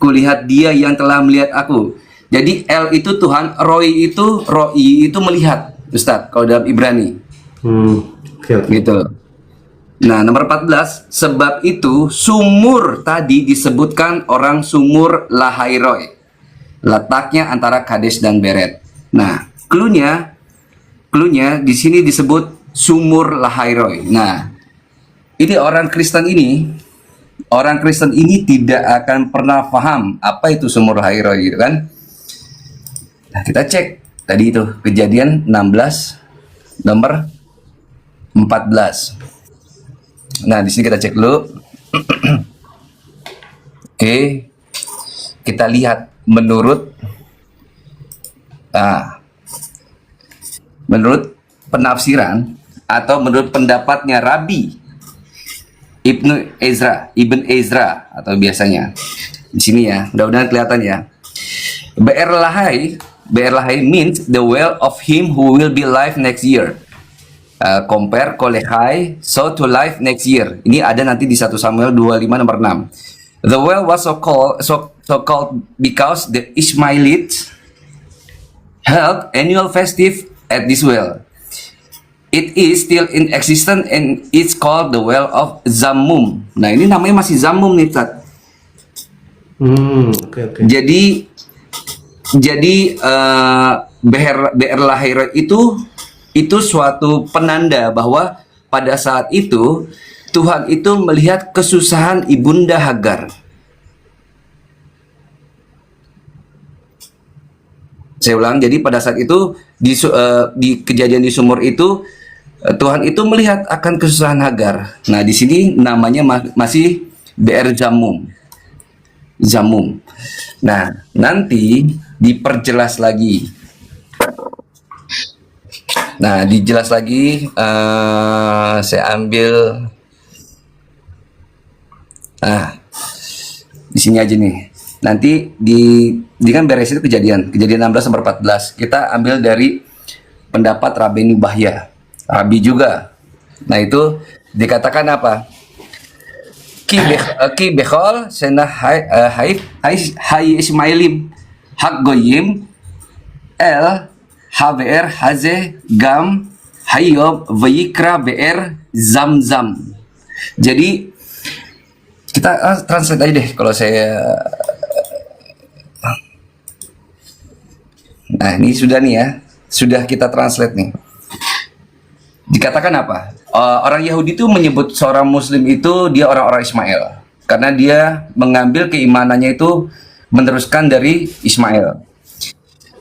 kulihat dia yang telah melihat aku. Jadi El itu Tuhan, Roi itu melihat, Ustadz, kalau dalam Ibrani. Gitu. Nah, nomor 14, sebab itu sumur tadi disebutkan orang sumur Lahairoi. Letaknya antara Kades dan Beret. Nah, cluenya di sini disebut sumur Lahairoi. Nah, ini orang Kristen ini tidak akan pernah paham apa itu sumur Lahairoi gitu kan. Nah, kita cek tadi itu Kejadian 16 nomor 14. Nah, di sini kita cek dulu. Oke. Kita lihat menurut penafsiran atau menurut pendapatnya Rabi Ibn Ezra atau biasanya di sini ya, mudah-mudahan kelihatan ya. Be'er Lahai means the well of him who will be alive next year. Compare Kolehai so to life next year. Ini ada nanti di 1 Samuel 25 nomor 6. The well was so called because the Ishmaelites held annual festive at this well. It is still in existence and it's called the well of Zammum. Nah, ini namanya masih Zammum nih, Tat. Okay. Jadi Be'er Lahai itu suatu penanda bahwa pada saat itu Tuhan itu melihat kesusahan ibunda Hagar. Saya ulang, jadi pada saat itu di kejadian di sumur itu Tuhan itu melihat akan kesusahan Hagar. Nah, di sini namanya masih Be'er Zammum. Nah, nanti diperjelas lagi. Nah, dijelas lagi, saya ambil, di sini aja nih. Nanti di kan beres itu kejadian 16 nomor 14. Kita ambil dari pendapat Rabbi Bahya, Rabi juga. Nah, itu dikatakan apa? Ki bechol senah hai Ismailim hak goyim el HBR Haze Gam Hayob Vayikra BR Zamzam. Jadi kita translate aja deh kalau saya. Nah, ini sudah nih ya, sudah kita translate nih. Dikatakan apa? Orang Yahudi itu menyebut seorang Muslim itu dia orang-orang Ismail karena dia mengambil keimanannya itu meneruskan dari Ismail.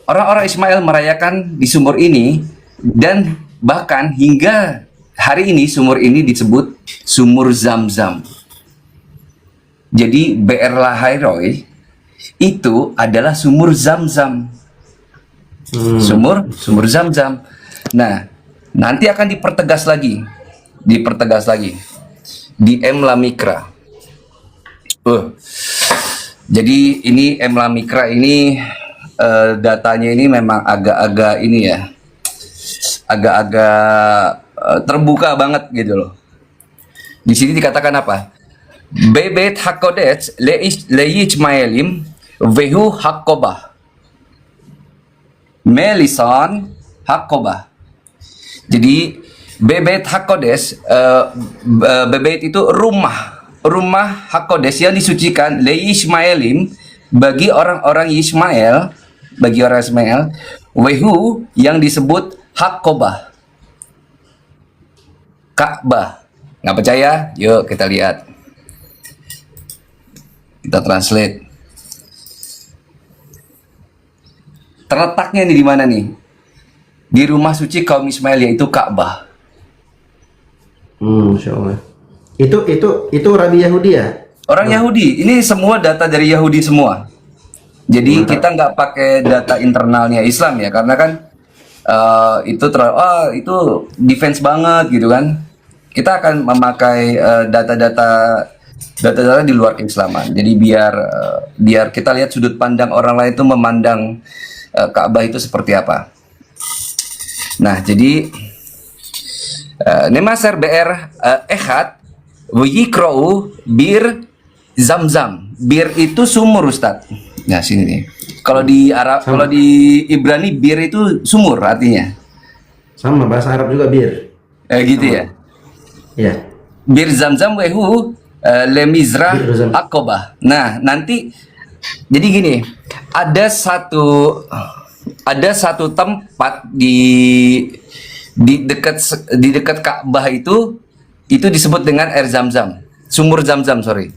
Orang-orang Ismail merayakan di sumur ini dan bahkan hingga hari ini sumur ini disebut sumur Zamzam. Jadi Be'er Lahairoi itu adalah sumur Zamzam. Sumur Zamzam. Nah, nanti akan dipertegas lagi di Emla Mikra. Jadi ini Emla Mikra ini datanya ini memang agak-agak ini ya, agak-agak terbuka banget gitu loh. Di sini dikatakan apa? Bebet hakodet leishmaelim vehu hakobah melison hakobah. Jadi bebet hakodes, bebet itu rumah hakodes yang disucikan leishmaelim bagi orang-orang Ismail. Bagi orang Ismail, Wehu yang disebut Hakobah, Ka'bah. Nggak percaya? Yuk kita lihat. Kita translate. Terletaknya nih di mana nih? Di rumah suci kaum Ismail, yaitu Ka'bah. Masya Allah. Itu Rabi Yahudi ya? Orang Yahudi. Ini semua data dari Yahudi semua. Jadi kita nggak pakai data internalnya Islam ya, karena kan itu itu defense banget gitu kan. Kita akan memakai data-data di luar keislaman. Jadi biar kita lihat sudut pandang orang lain itu memandang Ka'bah itu seperti apa. Nah, jadi Nemaser BR Ehad Wiyikrou Bir Zamzam. bir itu sumur, Ustadz. Nah, sini nih. Kalau di Arab, kalau di Ibrani bir itu sumur artinya. Sama bahasa Arab juga bir. Gitu ya. Ya. Bir Zamzam wehu lemizrah Bir Zamzam. Aqabah. Nah, nanti jadi gini, ada satu tempat di dekat Ka'bah itu disebut dengan air Zamzam, sumur Zamzam, sorry.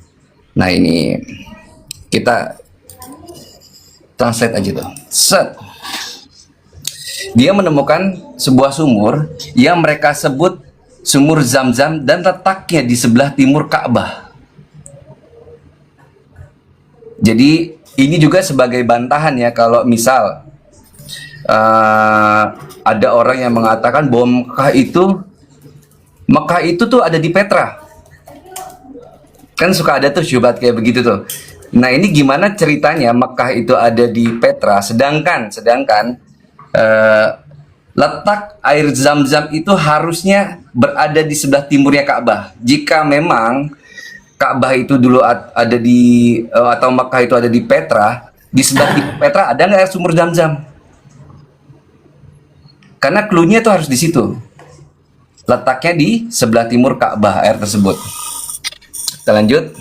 Nah, ini kita translate aja tuh. Set. Dia menemukan sebuah sumur yang mereka sebut sumur Zamzam dan letaknya di sebelah timur Ka'bah. Jadi ini juga sebagai bantahan ya, kalau misal ada orang yang mengatakan bahwa Mekah itu tuh ada di Petra. Kan suka ada tuh syubhat kayak begitu tuh. Nah, ini gimana ceritanya Mekah itu ada di Petra, sedangkan letak air Zam-Zam itu harusnya berada di sebelah timurnya Ka'bah. Jika memang Ka'bah itu dulu ada di atau Mekah itu ada di Petra, di sebelah timur Petra ada nggak air sumur Zam-Zam? Karena clue-nya tuh harus di situ. Letaknya di sebelah timur Ka'bah air tersebut. Kita lanjut.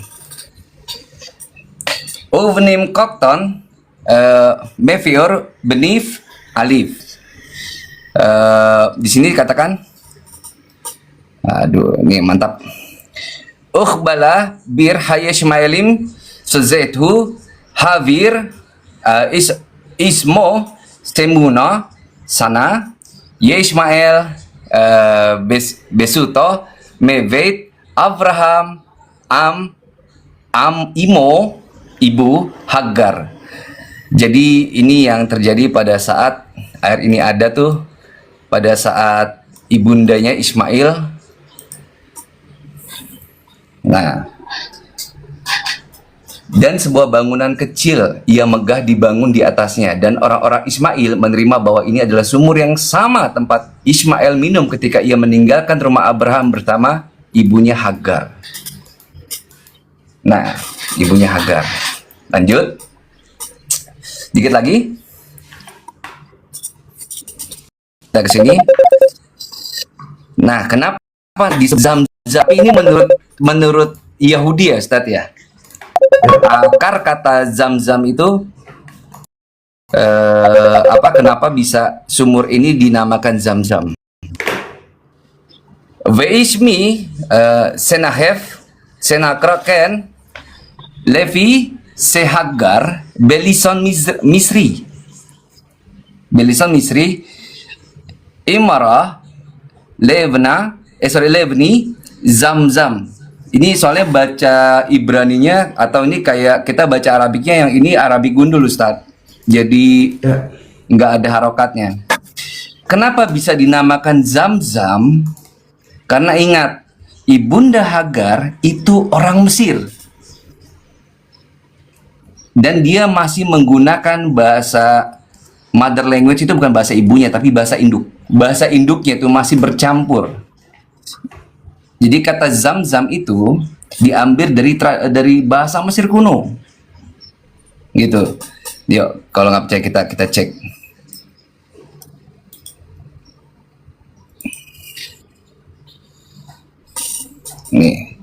Uvenim Kokton Mefior Benif Alif. Di sini dikatakan, aduh, ini mantap. Ukhbala bir hayashmailim sezethu havir ismo semuna sana Yishmael besuto mevet Abraham imo ibu Hagar. Jadi ini yang terjadi pada saat air ini ada tuh, pada saat ibundanya Ismail. Nah, dan sebuah bangunan kecil yang megah dibangun di atasnya, dan orang-orang Ismail menerima bahwa ini adalah sumur yang sama tempat Ismail minum ketika ia meninggalkan rumah Abraham bersama ibunya Hagar. Nah, ibunya Hagar. Lanjut. Dikit lagi. Kita ke sini. Nah, kenapa di Zamzam ini menurut Yahudi ya, Ustadz ya? Akar kata Zamzam itu kenapa bisa sumur ini dinamakan Zamzam? Veishmi Senahef Senakraken Levi Sehagar Belison Misri Imara Levni Zamzam. Ini soalnya baca Ibraninya, atau ini kayak kita baca Arabiknya, yang ini Arabik gundul, Ustadz. Jadi nggak ada harokatnya. Kenapa bisa dinamakan Zamzam? Karena ingat, ibunda Hagar itu orang Mesir. Dan dia masih menggunakan bahasa mother language, itu bukan bahasa ibunya, tapi bahasa induk. Bahasa induknya itu masih bercampur. Jadi kata Zamzam itu diambil dari bahasa Mesir kuno. Gitu. Yuk, kalau nggak percaya kita cek. Nih.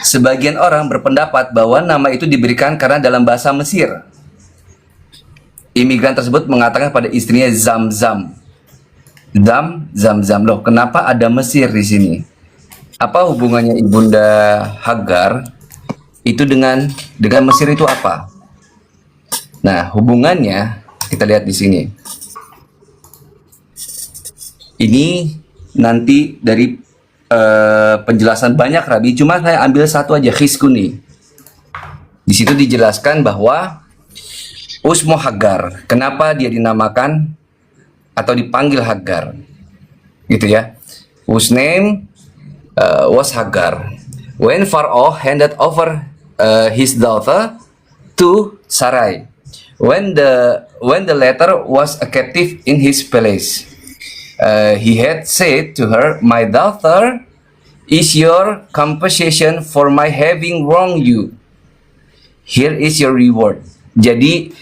Sebagian orang berpendapat bahwa nama itu diberikan karena dalam bahasa Mesir, imigran tersebut mengatakan pada istrinya Zamzam. Zamzam. Loh, kenapa ada Mesir di sini? Apa hubungannya ibunda Hagar itu dengan Mesir itu apa? Nah, hubungannya kita lihat di sini. Ini nanti dari penjelasan banyak Rabi, cuma saya ambil satu aja, Khiskuni. Di situ dijelaskan bahwa Usmo Hagar, kenapa dia dinamakan atau dipanggil Hagar, gitu ya. Whose name was Hagar. When Pharaoh handed over his daughter to Sarai, when the latter was a captive in his palace, he had said to her, "My daughter is your compensation for my having wronged you. Here is your reward. Jadi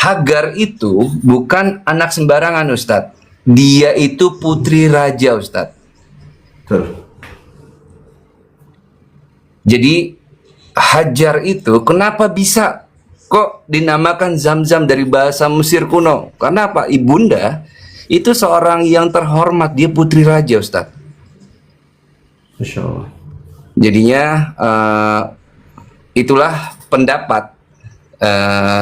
Hagar itu bukan anak sembarangan, Ustadz. Dia itu putri raja, Ustadz. Betul. Jadi Hajar itu kenapa bisa kok dinamakan Zamzam dari bahasa Mesir kuno? Karena apa? Ibunda itu seorang yang terhormat, dia putri raja, Ustadz. Masya Allah. Jadinya itulah pendapat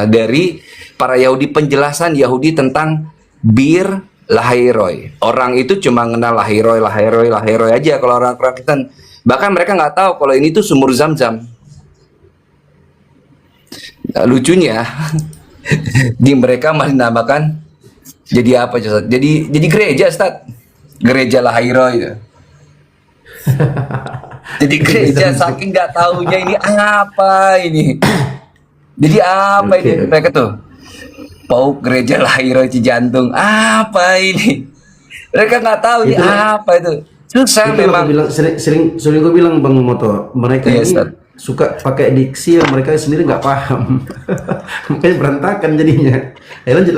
dari para Yahudi, penjelasan Yahudi tentang Bir Lahairoi. Orang itu cuma kenal Lahairoi aja kalau orang Kristen. Bahkan mereka nggak tahu kalau ini tuh sumur Zamzam. Lucunya di mereka malah dinamakan jadi apa, Ustaz? Jadi gereja, Ustaz. Gereja Lahairoi itu. Jadi gereja, saking nggak tahunya ini apa ini. Jadi apa ini mereka tuh? Pauk gereja Lahairoi Cijantung. Apa ini? Mereka nggak tahu ini apa itu. Susah Itu memang. aku bilang, sering gue bilang Bang Moto, mereka Iya, ini Ustaz. suka pakai diksi yang mereka sendiri nggak paham. Makanya berantakan jadinya. Lanjut.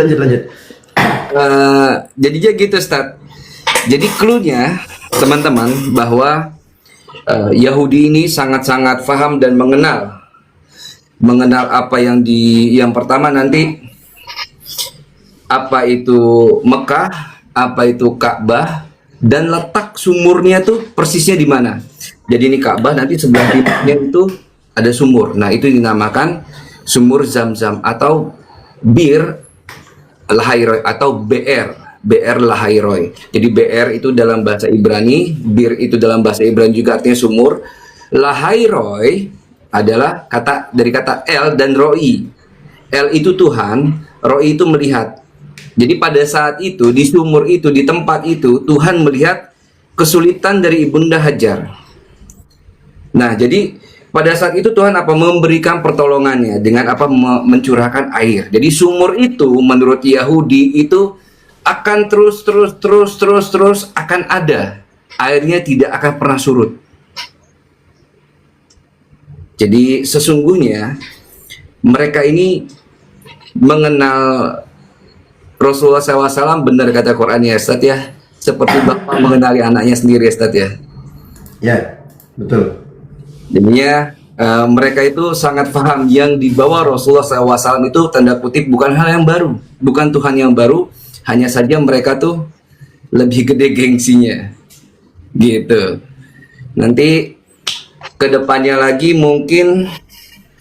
Jadinya gitu, Ustaz. Jadi clue-nya teman-teman bahwa Yahudi ini sangat-sangat paham dan mengenal apa yang pertama nanti apa itu Mekah, apa itu Ka'bah, dan letak sumurnya tuh persisnya di mana. Jadi ini Ka'bah, nanti sebelah timurnya itu ada sumur. Nah, itu dinamakan sumur Zamzam atau Bir Lahairoi atau BR Lahairoi. Jadi BR itu dalam bahasa Ibrani, Bir itu dalam bahasa Ibrani juga artinya sumur. Lahairoi adalah dari kata El dan Roi. El itu Tuhan, Roi itu melihat. Jadi pada saat itu di sumur itu, di tempat itu, Tuhan melihat kesulitan dari Ibunda Hajar. Nah, jadi pada saat itu Tuhan memberikan pertolongannya dengan mencurahkan air. Jadi sumur itu menurut Yahudi itu akan terus akan ada. Airnya tidak akan pernah surut. Jadi sesungguhnya mereka ini mengenal Rasulullah SAW, benar kata Quran ya, Ustaz ya, seperti bapak mengenali anaknya sendiri, Ustaz ya. Ya, betul. Jadinya mereka itu sangat paham yang dibawa Rasulullah SAW itu tanda kutip bukan hal yang baru, bukan Tuhan yang baru, hanya saja mereka tuh lebih gede gengsinya, gitu. Nanti kedepannya lagi mungkin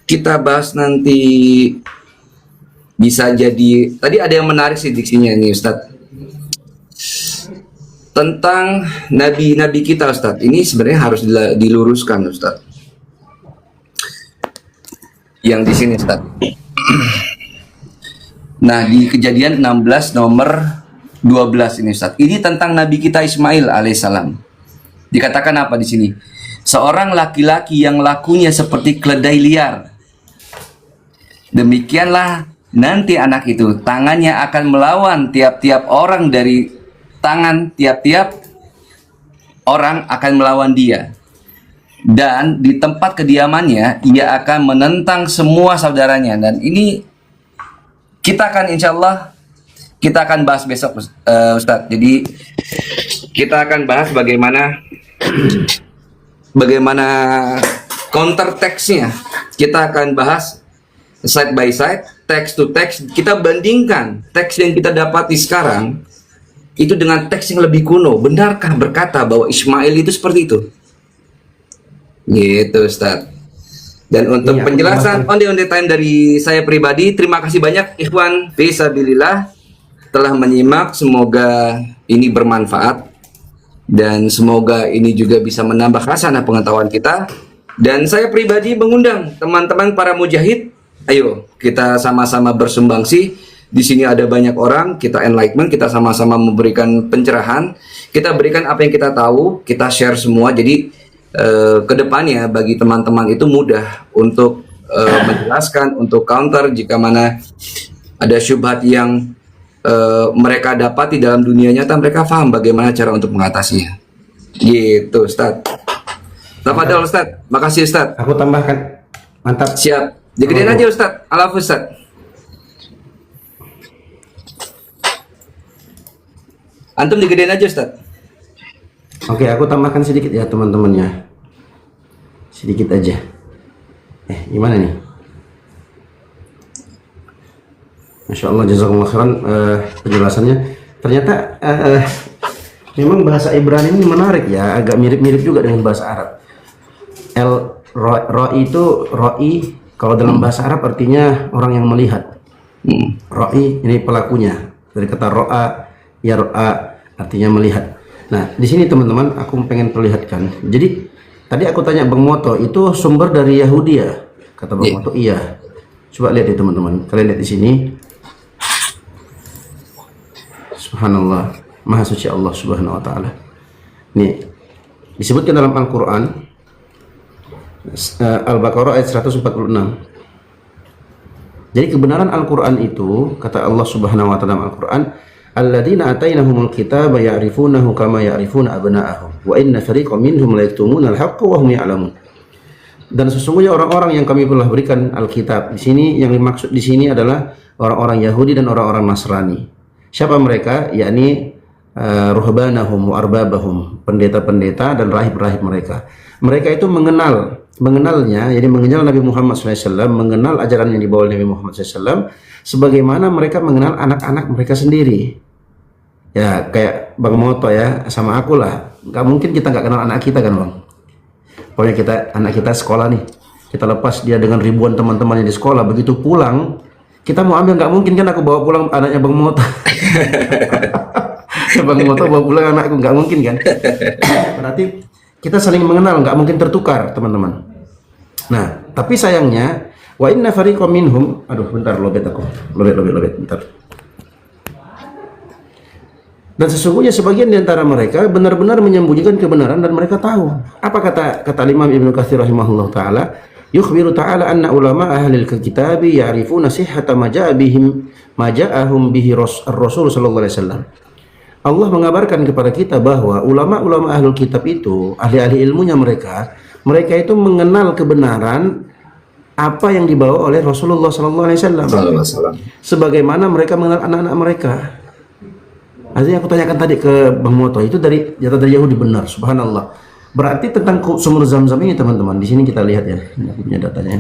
kita bahas nanti. Bisa jadi, tadi ada yang menarik sih diksinya nih, Ustadz, tentang nabi-nabi kita, Ustadz. Ini sebenarnya harus diluruskan, Ustadz. Yang di sini, Ustadz. Nah, di Kejadian 16 nomor 12 ini, Ustadz. Ini tentang nabi kita Ismail alaihissalam. Dikatakan apa di sini? Seorang laki-laki yang lakunya seperti keledai liar. Demikianlah nanti anak itu tangannya akan melawan tiap-tiap orang, dari tangan tiap-tiap orang akan melawan dia, dan di tempat kediamannya ia akan menentang semua saudaranya. Dan ini kita akan insya Allah kita akan bahas besok, Ustadz. Jadi kita akan bahas bagaimana counter text-nya. Kita akan bahas side by side, text to text. Kita bandingkan teks yang kita dapati sekarang itu dengan teks yang lebih kuno. Benarkah berkata bahwa Ismail itu seperti itu? Gitu, Ustaz. Dan untuk penjelasan on the time dari saya pribadi, terima kasih banyak ikhwan fisabilillah telah menyimak. Semoga ini bermanfaat dan semoga ini juga bisa menambah khasanah pengetahuan kita. Dan saya pribadi mengundang teman-teman para mujahid, ayo kita sama-sama bersumbangsi. Di sini ada banyak orang, kita enlightenment, kita sama-sama memberikan pencerahan, kita berikan apa yang kita tahu, kita share semua. Jadi kedepannya bagi teman-teman itu mudah untuk menjelaskan, untuk counter jika mana ada syubhat yang mereka dapati dalam dunia nyata, mereka paham bagaimana cara untuk mengatasinya. Gitu, Ustaz. Tafadhol Ustaz. Makasih Ustaz. Aku tambahkan. Mantap. Siap. Digedein aja Ustaz. Alaf Ustaz. Antum digedein aja Ustaz. Oke, aku tambahkan sedikit ya teman-temannya. Sedikit aja. Gimana nih? Masya Allah, jazakumullah khairan penjelasannya. Ternyata memang bahasa Ibrani ini menarik ya, agak mirip-mirip juga dengan bahasa Arab. Ra'i itu ra'i kalau dalam bahasa Arab artinya orang yang melihat. Ra'i ini pelakunya dari kata ro'a, ya ro'a artinya melihat. Nah di sini teman-teman aku pengen perlihatkan. Jadi tadi aku tanya Bang Moto itu sumber dari Yahudi ya? Kata Bang Moto iya. Coba lihat ya teman-teman. Kalian lihat di sini. Subhanallah, Maha Suci Allah Subhanahu Wa Taala. Nih disebutkan dalam Al-Quran Al-Baqarah ayat 146. Jadi kebenaran Al-Quran itu kata Allah Subhanahu Wa Taala dalam Al-Quran, alladzina atainahumul kitaba ya'rifunahu kama ya'rifuna abna'ahum wa inna fariqam minhum la yaktumuna al-haqqa wa hum ya'lamun. Dan sesungguhnya orang-orang yang kami telah berikan Alkitab, di sini yang dimaksud di sini adalah orang-orang Yahudi dan orang-orang Nasrani. Siapa mereka? Yakni ruhbanahum wa arbabahum, pendeta-pendeta dan rahib-rahib mereka. Mereka itu mengenalnya, jadi mengenal Nabi Muhammad SAW, mengenal ajaran yang dibawa Nabi Muhammad SAW, sebagaimana mereka mengenal anak-anak mereka sendiri. Ya kayak Bang Moto ya, sama aku lah. Gak mungkin kita nggak kenal anak kita kan Bang. Pokoknya anak kita sekolah nih, kita lepas dia dengan ribuan teman-temannya di sekolah, begitu pulang kita mau ambil, nggak mungkin kan aku bawa pulang anaknya Bang Moto. Bang Moto bawa pulang anakku, nggak mungkin kan. Berarti kita saling mengenal, nggak mungkin tertukar teman-teman. Nah tapi sayangnya wa inna fariqam minhum, aduh bentar lobet aku, lobet bentar. Dan sesungguhnya sebagian di antara mereka benar-benar menyembunyikan kebenaran dan mereka tahu. Apa kata Imam Ibnu Katsir rahimahullah taala? Yukhbiru ta'ala anna ulama ahli al-kitabi ya'rifuna sihhata ma ja'ahum bihi Rasul sallallahu alaihi wasallam. Allah mengabarkan kepada kita bahwa ulama-ulama ahlul kitab itu, ahli-ahli ilmunya mereka itu mengenal kebenaran apa yang dibawa oleh Rasulullah sallallahu alaihi wasallam. Sebagaimana mereka mengenal anak-anak mereka. Artinya aku tanyakan tadi ke Bang Moto, itu dari data dari Yahudi benar, subhanallah. Berarti tentang sumur Zam-Zam ini teman-teman, di sini kita lihat ya, ini punya datanya.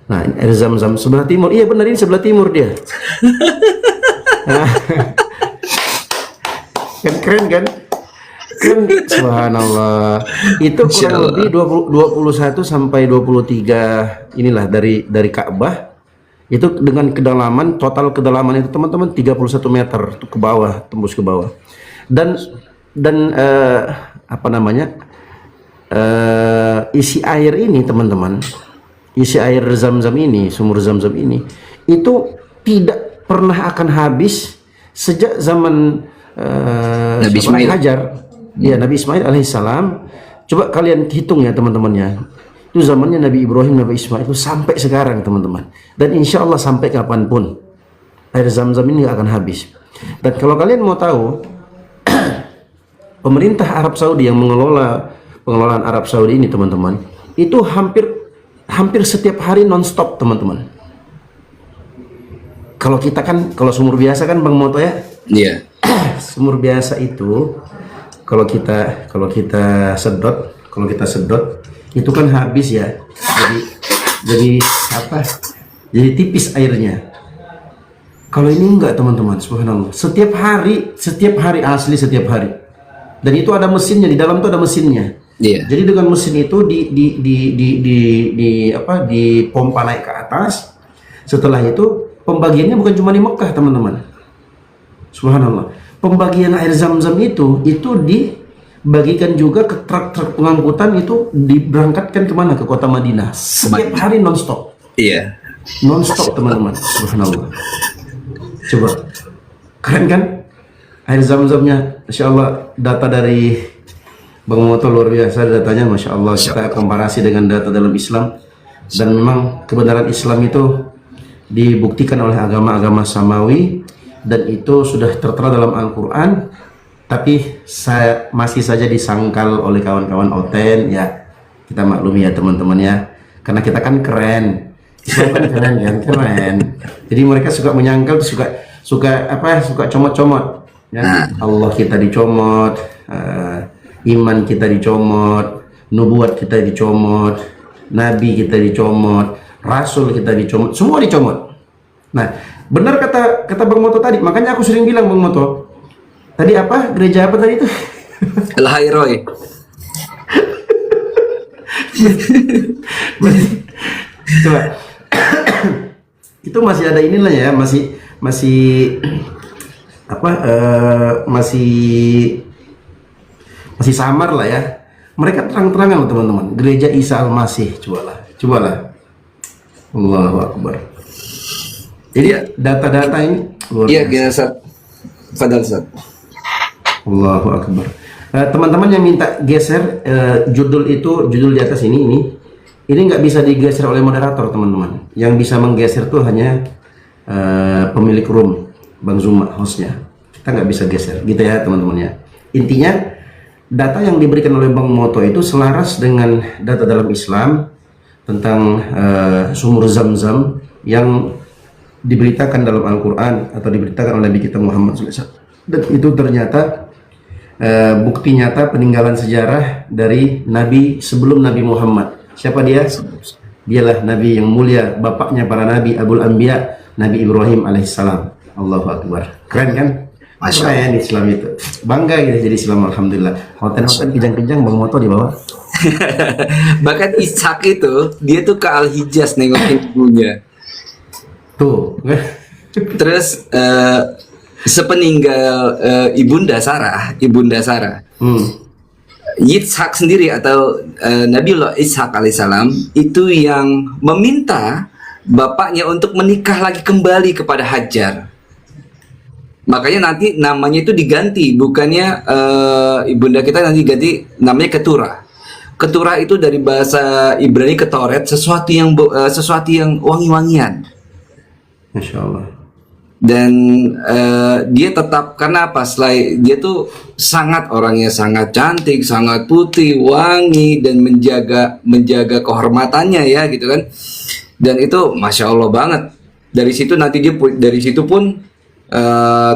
Nah, ini air Zam-Zam sebelah timur. Iya benar, ini sebelah timur dia. Kan keren kan? Keren, subhanallah. Itu kurang lebih 21 sampai 23 inilah dari Ka'bah. Itu dengan kedalaman, total kedalaman itu teman-teman 31 meter ke bawah, tembus ke bawah. Dan apa namanya, isi air ini teman-teman, isi air Zam-Zam ini, sumur Zam-Zam ini itu tidak pernah akan habis sejak zaman Nabi Ismail Hajar. Ya, Nabi Ismail alaihissalam. Coba kalian hitung ya teman-temannya, itu zamannya Nabi Ibrahim, Nabi Ismail itu sampai sekarang teman-teman, dan insya Allah sampai kapanpun air Zam-Zam ini gak akan habis. Dan kalau kalian mau tahu, pemerintah Arab Saudi yang pengelolaan Arab Saudi ini teman-teman, itu hampir setiap hari non-stop teman-teman. Kalau kita kan, kalau sumur biasa kan Bang Moto ya, iya. Sumur biasa itu kalau kita sedot itu kan habis ya, jadi apa, jadi tipis airnya. Kalau ini enggak teman-teman, subhanallah, setiap hari asli, setiap hari. Dan itu ada mesinnya, di dalam tuh ada mesinnya. Yeah. Jadi dengan mesin itu dipompa naik ke atas. Setelah itu pembagiannya bukan cuma di Mekah teman-teman, subhanallah. Pembagian air Zam-Zam itu dibagikan juga ke truk-truk pengangkutan, itu diberangkatkan kemana? Ke kota Madinah. Setiap hari non-stop. Iya. Non-stop teman-teman, subhanallah. Coba, keren kan? Air Zam-Zamnya, Masya Allah. Data dari Bang Moto luar biasa datanya, Masya Allah. Kita komparasi dengan data dalam Islam, dan memang kebenaran Islam itu dibuktikan oleh agama-agama samawi, dan itu sudah tertera dalam Al-Quran tapi saya masih saja disangkal oleh kawan-kawan Oten. Ya, kita maklumi ya teman-teman ya, karena kita kan keren. Islam kan keren kan, keren. Jadi mereka suka menyangkal, suka comot-comot. Ya, Allah kita dicomot, iman kita dicomot, nubuat kita dicomot, nabi kita dicomot, rasul kita dicomot, semua dicomot. Nah, benar kata Bang Moto tadi, makanya aku sering bilang Bang Moto, tadi apa, gereja apa tadi itu? El Hairoi. Coba. Itu masih ada inilah ya, masih samar lah ya. Mereka terang-terangan teman-teman. Gereja Isa Al-Masih, cobalah. Allahu Akbar. Jadi data-data ini luar Iya, biasa. gini Ustaz. Fadal Ustaz. Allahu Akbar. Teman-teman yang minta geser judul di atas ini nggak bisa digeser oleh moderator teman-teman. Yang bisa menggeser tuh hanya pemilik room, Bang Zuma, hostnya. Kita nggak bisa geser, gitu ya teman-teman ya. Intinya data yang diberikan oleh Bang Moto itu selaras dengan data dalam Islam tentang sumur Zam-Zam yang diberitakan dalam Al-Quran atau diberitakan oleh Nabi kita Muhammad SAW. Dan itu ternyata bukti nyata peninggalan sejarah dari Nabi sebelum Nabi Muhammad. Siapa dia? Dialah Nabi yang mulia, bapaknya para Nabi, Abul Anbiya, Nabi Ibrahim alaihissalam. Allahu Akbar. Keren kan? Masya Keren Islam itu. Bangga gitu jadi Islam, alhamdulillah. Hotel-hotel kejang-kejang Bang Moto di bawah. Bahkan Ishak itu, dia tuh ke Al-Hijaz nengokin ibunya. Tuh. Terus sepeninggal Ibunda Sarah, Yitzhak sendiri atau Nabiullah Ishak alaihissalam itu yang meminta bapaknya untuk menikah lagi kembali kepada Hajar. Makanya nanti namanya itu diganti, bukannya ibunda kita nanti ganti namanya Keturah. Keturah itu dari bahasa Ibrani ketoret, sesuatu yang wangi-wangian. Masya Allah. Dan dia tetap, karena apa? Dia tuh orangnya sangat cantik, sangat putih, wangi, dan menjaga kehormatannya ya gitu kan. Dan itu Masya Allah banget. Dari situ pun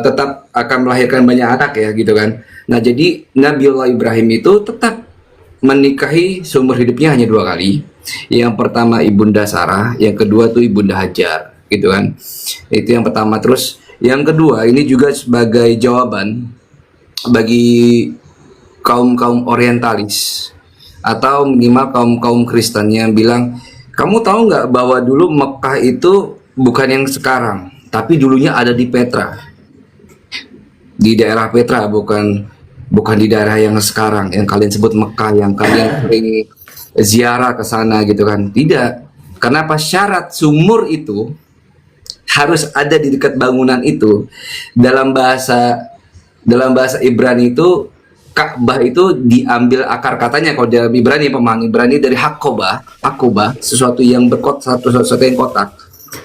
tetap akan melahirkan banyak anak ya gitu kan. Nah jadi Nabiullah Ibrahim itu tetap menikahi seumur hidupnya hanya 2 kali. Yang pertama Ibunda Sarah, yang kedua tuh Ibunda Hajar gitu kan. Itu yang pertama. Terus yang kedua ini juga sebagai jawaban bagi kaum orientalis atau minimal kaum Kristen yang bilang, kamu tahu nggak bahwa dulu Mekah itu bukan yang sekarang, tapi dulunya ada di Petra, di daerah Petra, bukan di daerah yang sekarang yang kalian sebut Mekah, yang kalian sering ziarah ke sana gitu kan. Tidak. Karena apa? Syarat sumur itu harus ada di dekat bangunan itu. Dalam bahasa Ibrani itu Ka'bah itu diambil akar katanya, kalau dalam Ibrani, pemahaman Ibrani, dari Hakobah, sesuatu yang sesuatu yang kotak.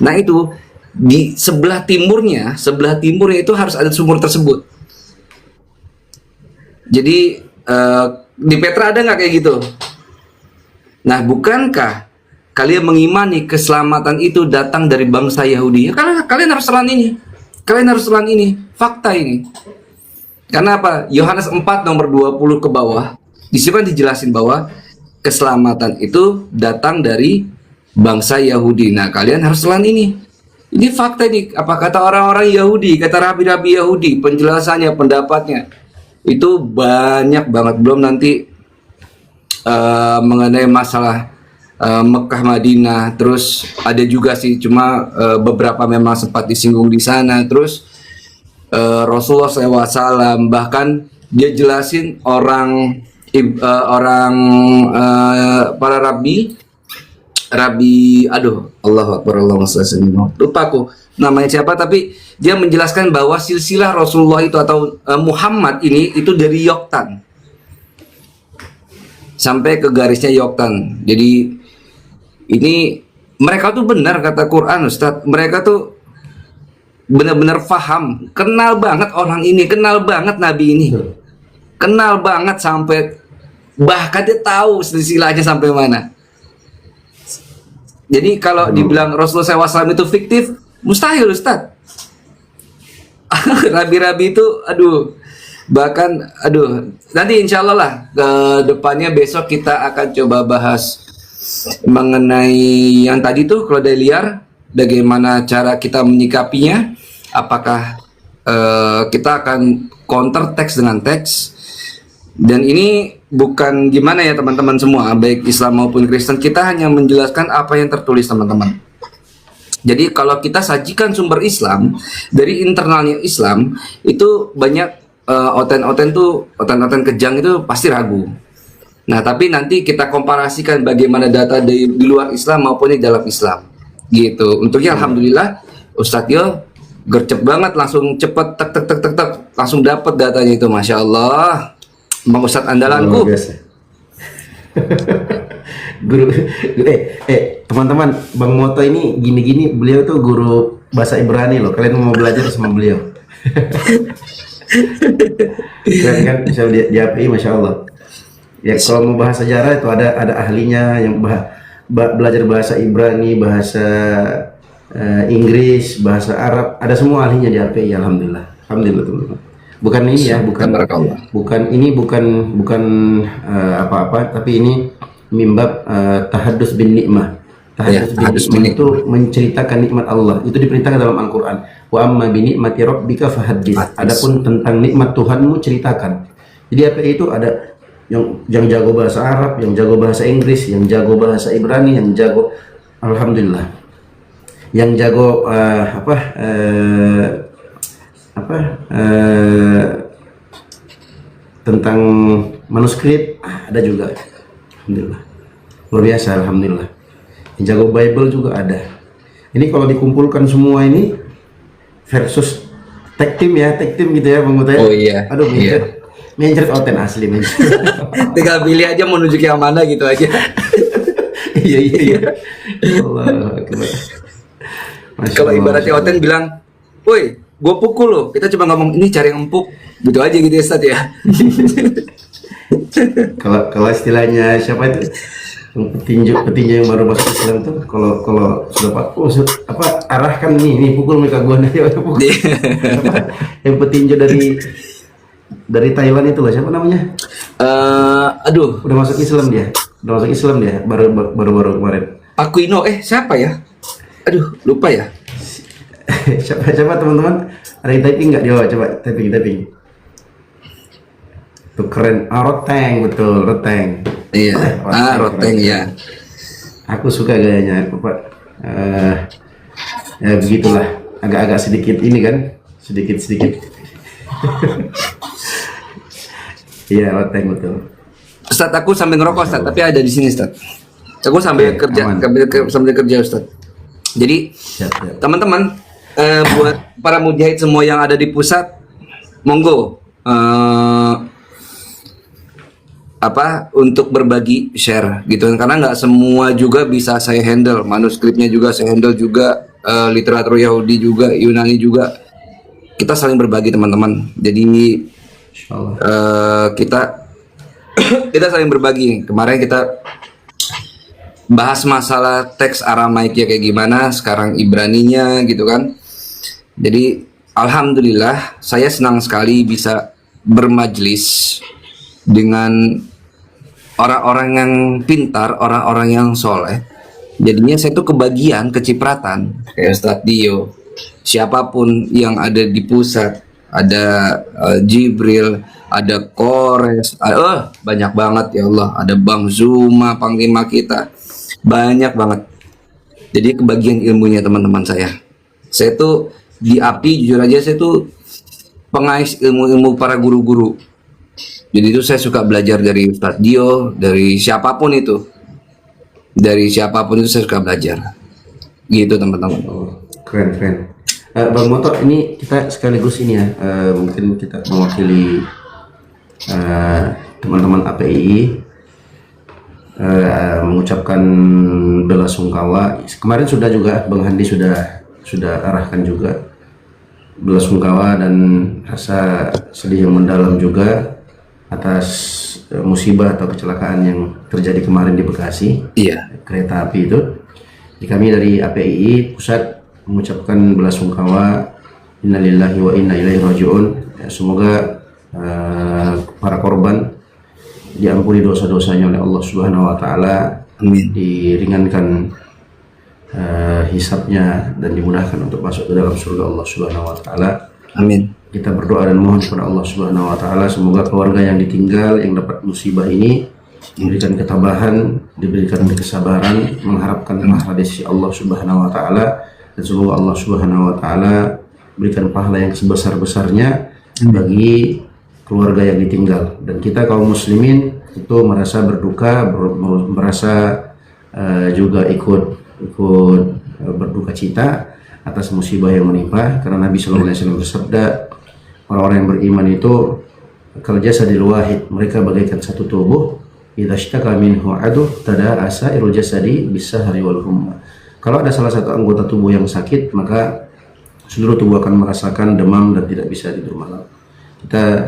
Nah itu di sebelah timurnya itu harus ada sumur tersebut. Jadi di Petra ada nggak kayak gitu? Nah, bukankah kalian mengimani keselamatan itu datang dari bangsa Yahudi? Ya, kalian harus telan ini. Fakta ini. Karena apa? Yohanes 4 nomor 20 ke bawah, di situ kan dijelasin bahwa keselamatan itu datang dari bangsa Yahudi. Nah, kalian harus telan ini. Ini fakta ini. Apa kata orang-orang Yahudi, kata rabi-rabi Yahudi, penjelasannya, pendapatnya itu banyak banget. Belum nanti mengenai masalah Mekah Madinah, terus ada juga sih, cuma beberapa memang sempat disinggung di sana. Terus Rasulullah SAW bahkan dia jelasin para rabi, Allahu Akbar, lupa aku namanya siapa, tapi dia menjelaskan bahwa silsilah Rasulullah itu atau Muhammad ini itu dari Yoktan sampai ke garisnya Yoktan. Jadi ini mereka tuh benar kata Quran, Ustadz, mereka tuh benar-benar paham, kenal banget orang ini, kenal banget Nabi ini. kenal banget sampai bahkan dia tahu silsilahnya sampai mana. Jadi kalau dibilang Rasulullah SAW itu fiktif, mustahil Ustaz. Rabi-rabi itu, aduh, bahkan, aduh, nanti insya Allah lah ke depannya besok kita akan coba bahas mengenai yang tadi tuh kalau dari liar, bagaimana cara kita menyikapinya, apakah kita akan counter teks dengan teks. Dan ini bukan gimana ya teman-teman semua, baik Islam maupun Kristen, kita hanya menjelaskan apa yang tertulis teman-teman. Jadi kalau kita sajikan sumber Islam dari internalnya Islam, itu banyak oten-oten kejang itu pasti ragu. Nah tapi nanti kita komparasikan bagaimana data di luar Islam maupun di dalam Islam gitu. Untuknya alhamdulillah Ustadz Yo gercep banget, langsung cepet tek langsung dapat datanya itu, masya Allah. Bang Ustadz andalanku. Guru, teman-teman, Bang Moto ini gini-gini, beliau tuh guru bahasa Ibrani loh. Kalian mau belajar sama beliau. Kalian kan bisa di API, masya Allah. Ya kalau mau bahas sejarah itu ada ahlinya yang belajar bahasa Ibrani, bahasa Inggris, bahasa Arab, ada semua ahlinya di API. Alhamdulillah, alhamdulillah teman-teman. Bukan ini ya, bukan apa-apa, tapi ini mimbab tahadus bin nikmah. Tahadus bin nikmah itu menceritakan nikmat Allah. Itu diperintahkan dalam Al-Qur'an. Wa amma bi ni'mati rabbika fahaddits. Adapun tentang nikmat Tuhanmu ceritakan. Jadi apa itu ada yang jago bahasa Arab, yang jago bahasa Inggris, yang jago bahasa Ibrani, yang jago, alhamdulillah. Yang jago tentang manuskrip ada juga, alhamdulillah, luar biasa, alhamdulillah. Yang jago Bible juga ada. Ini kalau dikumpulkan semua ini versus tag team gitu ya Bang Muta. Oh iya. Aduh, mencret oten asli mencret. Tinggal pilih aja mau nunjuk yang mana gitu aja. Iya. Allah Akbar. Kalau ibaratnya Oten bilang, woi, gue pukul lo, kita cuma ngomong ini cari yang empuk, gitu aja gitu ya Ustadz ya. Kalau istilahnya siapa itu petinju yang baru masuk Islam tuh, kalau sudah arahkan nih pukul mereka gua nih pukul. Yang petinju dari Thailand itu lah, siapa namanya? Aduh, udah masuk Islam dia baru kemarin. Aquino, siapa ya? Aduh, lupa ya. siapa teman-teman, ada yang typing nggak dia? Coba typing tuh, keren. Roteng, betul, Roteng. Iya, Roteng ya. Aku suka gayanya Pak. Ya begitulah, agak-agak sedikit ini kan, sedikit iya, Roteng, betul. Ustadz, aku sambil ngerokok Ustadz, tapi ada di sini Ustadz. Aku sambil sambil kerja Ustadz. Jadi teman-teman, buat para mujahid semua yang ada di pusat, monggo untuk berbagi, share gitu kan, karena nggak semua juga bisa saya handle, manuskripnya juga saya handle juga, literatur Yahudi juga, Yunani juga, kita saling berbagi teman-teman. Jadi kita saling berbagi. Kemarin kita bahas masalah teks Aramaiknya kayak gimana, sekarang Ibraninya gitu kan. Jadi alhamdulillah saya senang sekali bisa bermajlis dengan orang-orang yang pintar, orang-orang yang soleh. Jadinya saya tuh kebagian, kecipratan kayak Ustadz Dio, siapapun yang ada di pusat, ada Jibril, ada Kores, banyak banget ya Allah, ada Bang Zuma, panglima kita, banyak banget. Jadi kebagian ilmunya teman-teman saya. Saya tuh di API jujur aja, saya tuh pengais ilmu-ilmu para guru-guru. Jadi itu saya suka belajar dari Ustadz Dio, dari siapapun itu. Dari siapapun itu saya suka belajar. Gitu teman-teman. Keren. Bang Moto, ini kita sekaligus ini ya, mungkin kita mewakili teman-teman API mengucapkan bela sungkawa. Kemarin sudah juga Bang Handi sudah arahkan juga bela sungkawa dan rasa sedih yang mendalam juga atas musibah atau kecelakaan yang terjadi kemarin di Bekasi, Iya. kereta api itu. Jadi kami dari APII Pusat mengucapkan belasungkawa, innalillahi wa inna ilaihi rajiun. Ya, semoga para korban diampuni dosa-dosanya oleh Allah Subhanahu wa taala, Amin. diringankan hisabnya dan dimudahkan untuk masuk ke dalam surga Allah Subhanahu wa taala. Amin. Kita berdoa dan mohon kepada Allah Subhanahu wa taala semoga keluarga yang ditinggal yang dapat musibah ini diberikan ketabahan, diberikan kesabaran, mengharapkan pahala di sisi Allah Subhanahu wa taala, dan semoga Allah Subhanahu wa taala berikan pahala yang sebesar-besarnya bagi keluarga yang ditinggal. Dan kita kaum muslimin itu merasa berduka, merasa juga ikut berduka cita atas musibah yang menimpa, karena Nabi Shallallahu Alaihi Wasallam bersabda, orang-orang yang beriman itu kal jasadil wahid, mereka bagaikan satu tubuh, idza ishtaka minhu adu tada'a sa'irul jasadi bis-sahri wal humma. Kalau ada salah satu anggota tubuh yang sakit, maka seluruh tubuh akan merasakan demam dan tidak bisa tidur malam. Kita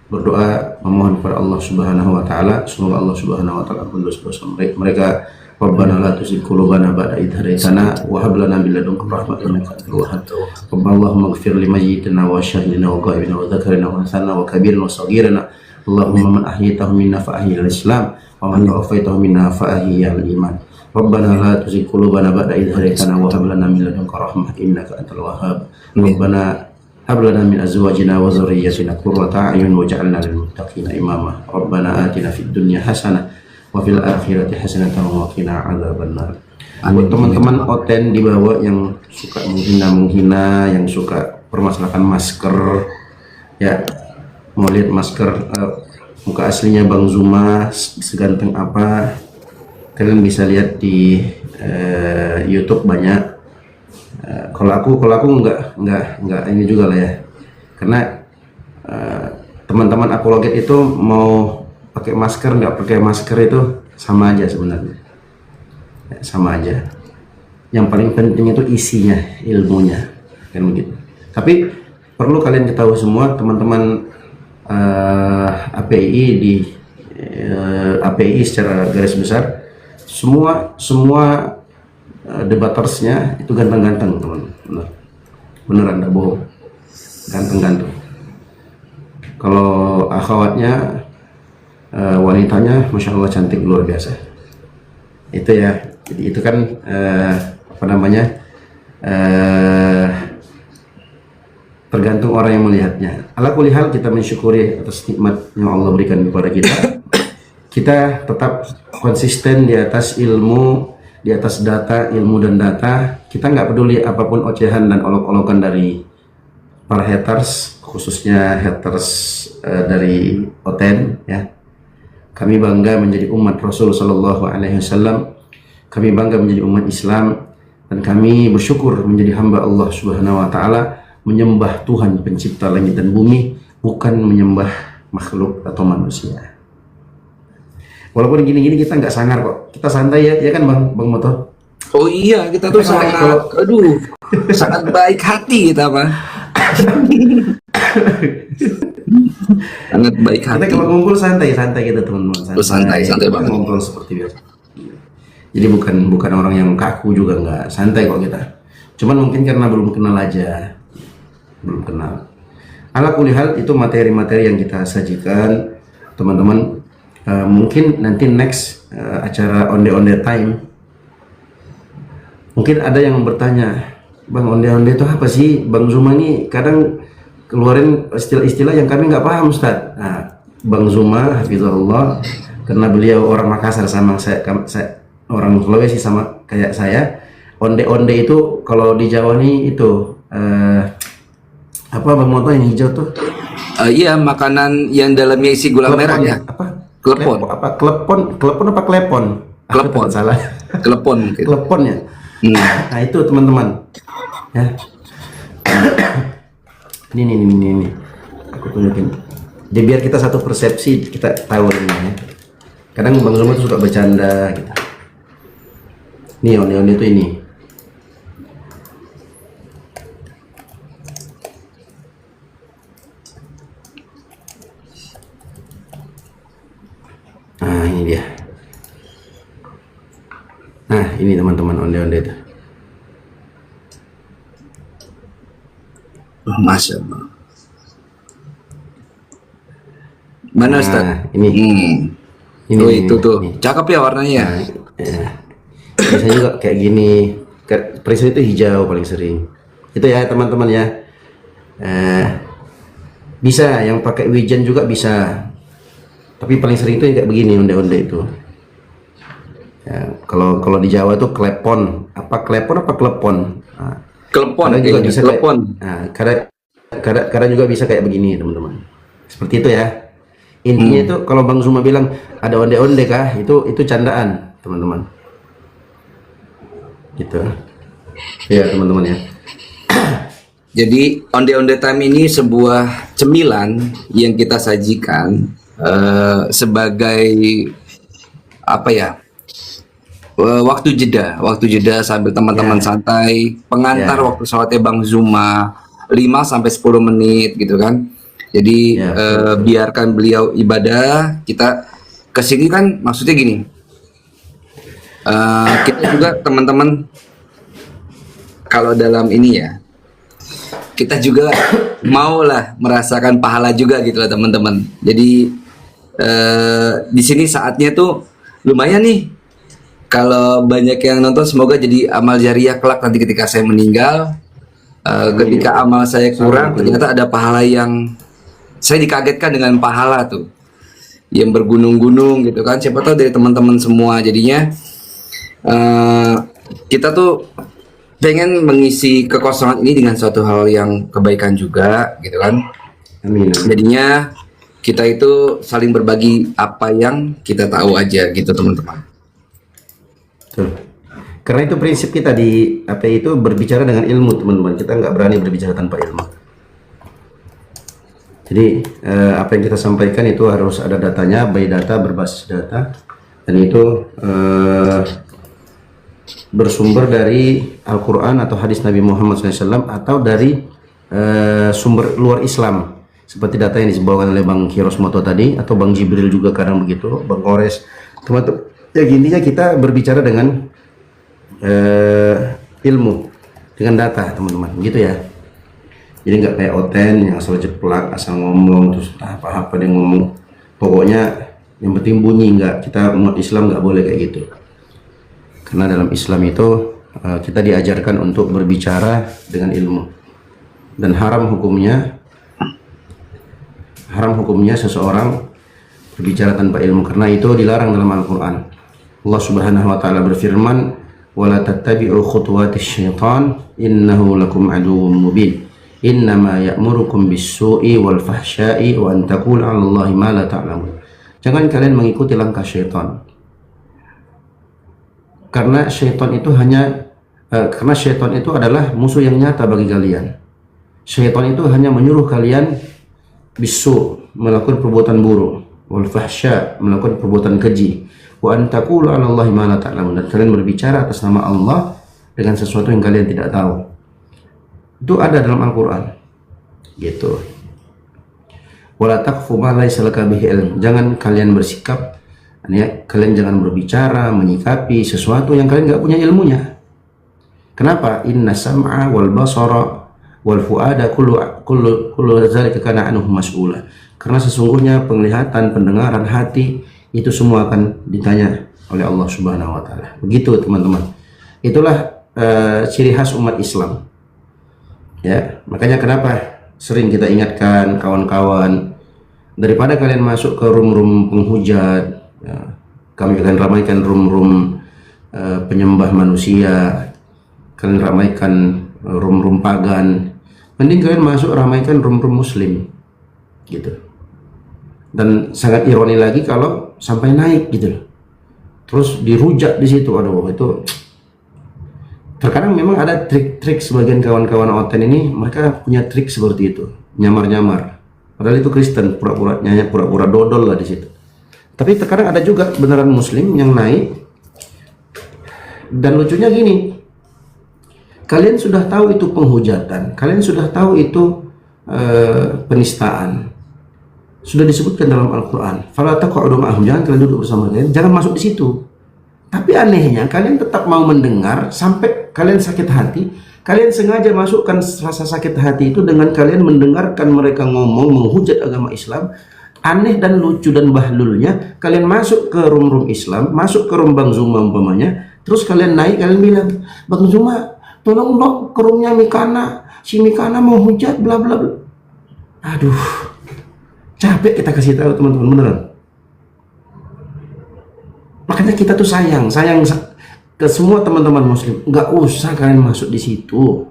berdoa memohon kepada Allah Subhanahu wa taala semoga Allah Subhanahu wa taala ampuni dosa-dosa mereka. Rabbana la tuzigh qulubana ba'da idh hadaytana wa hab lana min ladunka rahmatan innaka antal wahhab. Rabbana ighfir li mayyitina wa syahidina wa ghaibina wa dzakarina wa unsana wa kabirina wa saghirina. Allahumma man ahyaytahu minna fa ahyi al-islam wa man tawaffaytahu minna fa ahyi al-iman. Rabbana la tuzigh qulubana ba'da idh hadaytana wa hab lana min ladunka rahmatan innaka antal wahhab. Rabbana hab lana min azwajina wa dhurriyyatina qurrata a'yun waj'alna lil muttaqina imama. Rabbana atina fid dunya hasanah wa fil akhirati hasanatan wa qina adzabannar. Buat teman-teman oten di bawah yang suka menghina, yang suka permasalahan masker, ya mau lihat masker muka aslinya Bang Zuma seganteng apa, kalian bisa lihat di YouTube banyak. Kalau aku nggak ini juga lah ya, karena teman-teman apologet itu mau pakai masker nggak pakai masker itu sama aja sebenarnya, ya, sama aja. Yang paling penting itu isinya, ilmunya, kan begitu. Tapi perlu kalian ketahui semua teman-teman API di API secara garis besar, semua debatersnya itu ganteng-ganteng teman, beneran nggak bohong, ganteng-ganteng. Kalau akhwatnya wanitanya masya Allah cantik luar biasa. Itu ya, jadi itu kan apa namanya, tergantung orang yang melihatnya. Ala kulli hal, kita mensyukuri atas nikmat yang Allah berikan kepada kita. Kita tetap konsisten di atas ilmu, di atas data, ilmu dan data. Kita nggak peduli apapun ocehan dan olok-olokan dari para haters, khususnya haters dari Oten, ya. Kami bangga menjadi umat Rasul Sallallahu Alaihi Wasallam. Kami bangga menjadi umat Islam, dan kami bersyukur menjadi hamba Allah Subhanahu Wa Taala, menyembah Tuhan pencipta langit dan bumi, bukan menyembah makhluk atau manusia. Walaupun gini-gini kita nggak sangar kok, kita santai ya kan Bang Moto? Oh iya, kita tuh sangat, sangat baik hati kita, Pak. Sangat baik hati. Kita kalau ngumpul santai kita teman-teman. Santai banget. Ngobrol seperti biasa. Jadi bukan orang yang kaku juga, nggak, santai kok kita. Cuman mungkin karena belum kenal aja, belum kenal. Ala kulli hal, itu materi-materi yang kita sajikan teman-teman. Mungkin nanti next acara onde-onde time, mungkin ada yang bertanya, Bang, onde-onde itu apa sih? Bang Zuma ini kadang keluarin istilah-istilah yang kami nggak paham, Ustaz. Nah, Bang Zuma hafizahullah, karena beliau orang Makassar sama saya orang Sulawesi sama kayak saya, onde-onde itu kalau di Jawa nih itu apa Bang Moto yang hijau tuh? Iya, makanan yang dalamnya isi gula merah ya. Apa? Klepon. Klepon apa klepon? Klepon. Salah. Klepon. Gitu. Klepon ya. Nah itu teman-teman. Ya. Ini. Aku tunjukin. Jadi biar kita satu persepsi, kita tahu ini ya. Kadang Bang Zuma tuh suka bercanda gitu. Nih onde-onde itu ini. dia. Nah, ini teman-teman onde-onde itu. Masya Allah. Mana Ustaz? Nah, ini. Ini, Oh itu tuh, ini. cakep ya warnanya. Nah, ya. Biasanya juga kayak gini. Perisai itu hijau paling sering. Itu ya teman-teman ya. Bisa yang pakai wijen juga bisa. Tapi paling sering itu yang kayak begini onde-onde itu. Ya, kalau di Jawa tuh klepon. Apa klepon apa klepon? Nah, Klepon kadang juga kayaknya, bisa klepon. kadang juga bisa kayak begini teman-teman. Seperti itu ya. Intinya itu kalau Bang Zuma bilang ada onde-onde kah, itu candaan teman-teman. Gitu. Ya teman-teman ya. Jadi onde-onde time ini sebuah cemilan yang kita sajikan sebagai apa ya? Waktu jeda sambil teman-teman santai, pengantar waktu sholatnya Bang Zuma 5 sampai 10 menit gitu kan. Jadi biarkan beliau ibadah, kita kesini kan maksudnya gini. Kita juga teman-teman kalau dalam ini ya, kita juga maulah merasakan pahala juga gitu lah teman-teman. Jadi di sini saatnya tuh lumayan nih. Kalau banyak yang nonton, semoga jadi amal jariah kelak nanti ketika saya meninggal. Ketika amal saya kurang, ternyata ada pahala yang saya dikagetkan dengan pahala tuh yang bergunung-gunung gitu kan. Siapa tahu dari teman-teman semua. Jadinya kita tuh pengen mengisi kekosongan ini dengan suatu hal yang kebaikan juga gitu kan. Amin. Jadinya kita itu saling berbagi apa yang kita tahu aja gitu teman-teman. Tuh. Karena itu prinsip kita di apa itu berbicara dengan ilmu teman-teman. Kita nggak berani berbicara tanpa ilmu. Jadi apa yang kita sampaikan itu harus ada datanya, by data, berbasis data, dan itu bersumber dari Al-Quran atau hadis Nabi Muhammad SAW atau dari sumber luar Islam seperti data yang dibawakan oleh Bang Kirosmoto tadi atau Bang Jibril juga kadang begitu, Bang Kores, teman-teman. Ya intinya kita berbicara dengan ilmu, dengan data teman-teman, gitu ya. Jadi nggak kayak Oten yang asal jeplak, asal ngomong terus apa-apa dia ngomong. Pokoknya yang penting bunyi, nggak. Kita umat Islam nggak boleh kayak gitu. Karena dalam Islam itu kita diajarkan untuk berbicara dengan ilmu. Dan haram hukumnya seseorang berbicara tanpa ilmu, karena itu dilarang dalam Al-Quran. Allah Subhanahu wa taala berfirman, "Wala tattabi'u khutuwatis syaitan, innahu lakum aduwwum mubin. Innama ya'murukum bis-su'i wal fahsya'i wa an taqulu 'ala Allahi ma la ta'lamun." Jangan kalian mengikuti langkah syaitan. Karena syaitan itu adalah musuh yang nyata bagi kalian. Syaitan itu hanya menyuruh kalian bisu, melakukan perbuatan buruk, wal fahsya, melakukan perbuatan keji, wa an taqulu 'ala Allahi ma la ta'lamun, dan kalian berbicara atas nama Allah dengan sesuatu yang kalian tidak tahu. Itu ada dalam Al-Quran gitu. Wala taqfu ma laysa laka bihi ilm. Jangan kalian bersikap ya, kalian jangan berbicara, menyikapi sesuatu yang kalian nggak punya ilmunya. Kenapa? Inna sam'a wal basara wal fuada kullu dzalika kana anhu mas'ula. Karena sesungguhnya penglihatan, pendengaran, hati itu semua akan ditanya oleh Allah Subhanahu wa taala. Begitu teman-teman. Itulah ciri khas umat Islam. Ya, makanya kenapa sering kita ingatkan kawan-kawan, daripada kalian masuk ke room-room penghujat, ya, kami akan ramaikan room-room penyembah manusia, kalian ramaikan room-room pagan, mending kalian masuk ramaikan room-room muslim gitu. Dan sangat ironi lagi kalau sampai naik gitu loh, terus dirujak di situ. Aduh, itu terkadang memang ada trik-trik sebagian kawan-kawan Oten ini, mereka punya trik seperti itu, nyamar-nyamar. Padahal itu Kristen, pura-pura nyanyi, pura-pura dodol lah di situ. Tapi terkadang ada juga beneran Muslim yang naik. Dan lucunya gini, kalian sudah tahu itu penghujatan, kalian sudah tahu itu penistaan, sudah disebutkan dalam Al-Quran, fala taq'udu ma'ahum, jangan kalian duduk bersama kalian, jangan masuk di situ. Tapi anehnya kalian tetap mau mendengar sampai kalian sakit hati. Kalian sengaja masukkan rasa sakit hati itu dengan kalian mendengarkan mereka ngomong menghujat agama Islam. Aneh dan lucu dan bahlulnya, kalian masuk ke room Islam, masuk ke room Bang Zuma umpamanya, terus kalian naik, kalian bilang, Bang Zuma, tolong dong ke roomnya Mikana, si Mikana mau hujat bla bla bla. Aduh, capek kita kasih tahu teman-teman, beneran. Makanya kita tuh sayang ke semua teman-teman muslim, nggak usah kalian masuk di situ.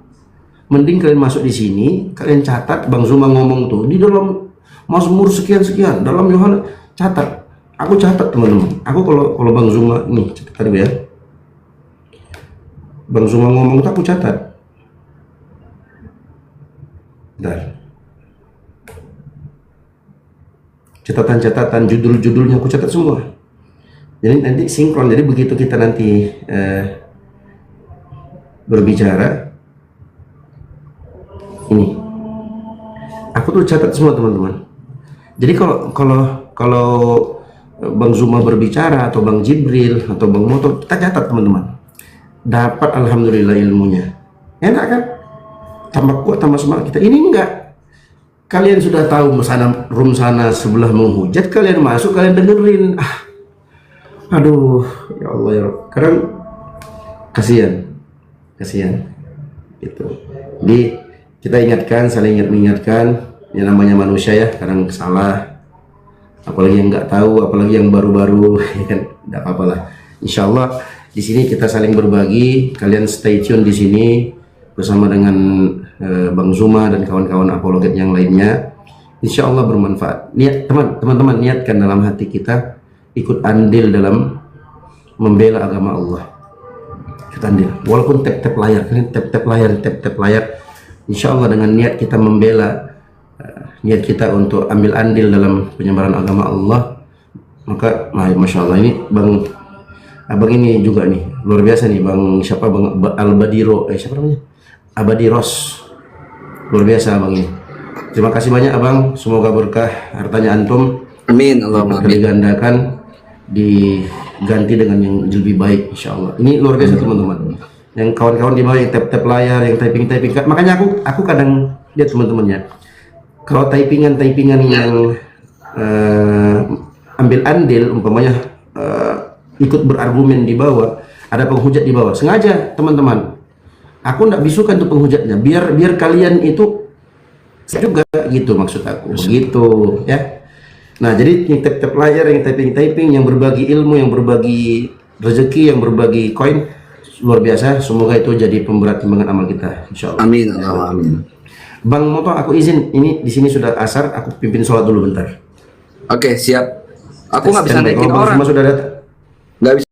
Mending kalian masuk di sini, kalian catat Bang Zuma ngomong tuh di dalam Mazmur sekian-sekian, dalam Yohanes, catat. Aku catat teman-teman. Aku kalau Bang Zuma nih, catat ya. Bang Zuma ngomong tuh aku catat. Bentar. Catatan-catatan, judul-judulnya aku catat semua. Jadi nanti sinkron. Jadi begitu kita nanti berbicara, ini aku tuh catat semua teman-teman. Jadi kalau Bang Zuma berbicara atau Bang Jibril atau Bang Moto, kita catat teman-teman. Dapat alhamdulillah ilmunya. Enak kan? Tambah kuat, tambah semangat kita. Ini enggak. Kalian sudah tahu room sana sebelah menghujat, kalian masuk, kalian dengerin. Aduh, ya Allah ya Rabb. Kadang kasihan gitu. Jadi kita ingatkan, saling mengingatkan. Yang namanya manusia ya, kadang salah. Apalagi yang nggak tahu, apalagi yang baru-baru, ya kan, nggak apa-apa lah. Insya Allah di sini kita saling berbagi. Kalian stay tune di sini bersama dengan Bang Zuma dan kawan-kawan apologet yang lainnya. Insya Allah bermanfaat. Teman-teman niatkan dalam hati kita ikut andil dalam membela agama Allah. Ikut andil. Walaupun tap-tap layar, kalian tap-tap layar. Insya Allah dengan niat kita membela, niat kita untuk ambil andil dalam penyebaran agama Allah, maka Masya Allah, ini abang ini juga nih luar biasa nih, Bang siapa, Bang Al-Badiro, siapa namanya, Abadiros, luar biasa abang ini. Terima kasih banyak abang, semoga berkah hartanya antum, Amin, Allahumma amin. digandakan, diganti dengan yang lebih baik Insya Allah. Ini luar biasa teman-teman. Yang kawan-kawan di bawah yang tap layar, yang typing, makanya aku kadang lihat teman-temannya, kalau typingan yang ambil andil umpamanya, ikut berargumen di bawah, ada penghujat di bawah, sengaja teman-teman, aku nggak bisukan tuh penghujatnya, biar kalian itu juga gitu, maksud aku begitu ya. Nah jadi yang tap layar, yang typing, yang berbagi ilmu, yang berbagi rezeki, yang berbagi koin, luar biasa. Semoga itu jadi pemberat timbangan amal kita Insya Allah. Amin, Allahumma amin. Bang Moto, aku izin, ini di sini sudah asar, aku pimpin sholat dulu bentar. Oke, siap. Aku nggak bisa naikin orang. Semua sudah datang. Nggak bisa